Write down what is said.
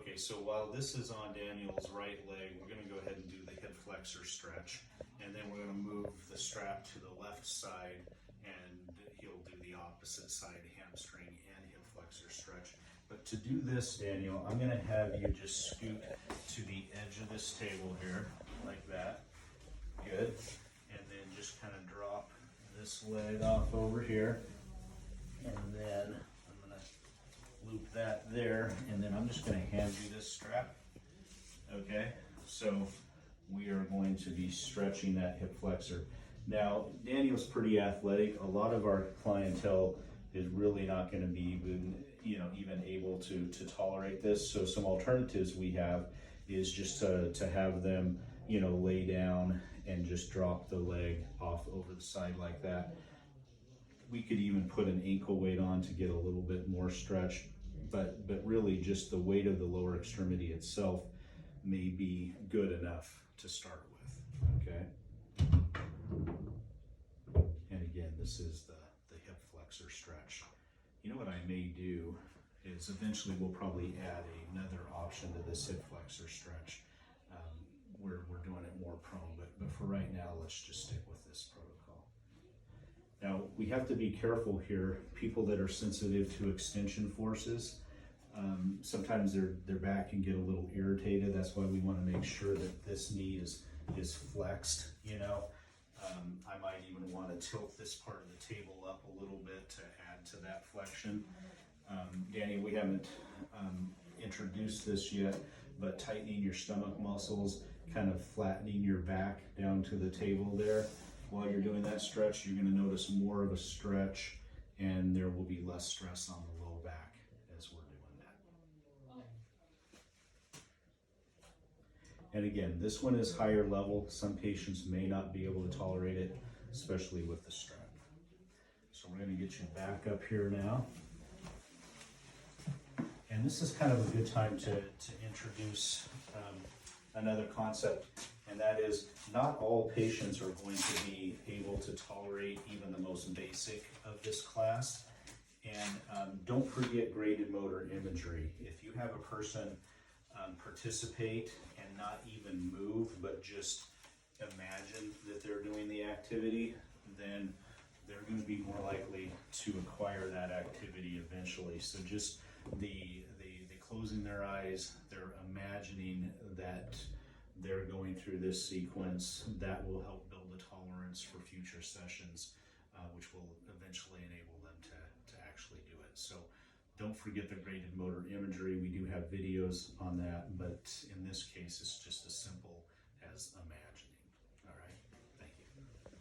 Okay, so while this is on Daniel's right leg, we're gonna go ahead and do the hip flexor stretch. And then we're gonna move the strap to the left side and he'll do the opposite side, hamstring and hip flexor stretch. But to do this, Daniel, I'm gonna have you just scoot to the edge of this table here, like that. Good. And then just kind of drop this leg off over here. And then I'm gonna loop that there, and then I'm just gonna hand you this strap. Okay, so we are going to be stretching that hip flexor. Now, Daniel's pretty athletic. A lot of our clientele is really not gonna be even able to tolerate this. So some alternatives we have is just to have them, lay down and just drop the leg off over the side like that. We could even put an ankle weight on to get a little bit more stretch, but really just the weight of the lower extremity itself may be good enough to start with, okay? And again, this is the hip flexor stretch. You know what I may do is eventually we'll probably add another option to this hip flexor stretch. We're doing it more prone, but for right now, let's just stick with this protocol. Now, we have to be careful here. People that are sensitive to extension forces, sometimes their back can get a little irritated. That's why we want to make sure that this knee is flexed, I might even want to tilt this part of the table up a little bit to add to that flexion. Danny, we haven't introduced this yet, but tightening your stomach muscles, kind of flattening your back down to the table there. While you're doing that stretch, you're going to notice more of a stretch, and there will be less stress on the low back as we're doing that. And again, this one is higher level. Some patients may not be able to tolerate it, especially with the strap. So we're going to get you back up here now. And this is kind of a good time to introduce another concept, and that is not all patients are going to be able to tolerate even the most basic of this class. And don't forget graded motor imagery. If you have a person participate and not even move, but just imagine that they're doing the activity, then they're going to be more likely to acquire that activity eventually. So just the closing their eyes, they're imagining that they're going through this sequence, that will help build a tolerance for future sessions, which will eventually enable them to actually do it. So don't forget the graded motor imagery. We do have videos on that, but in this case, it's just a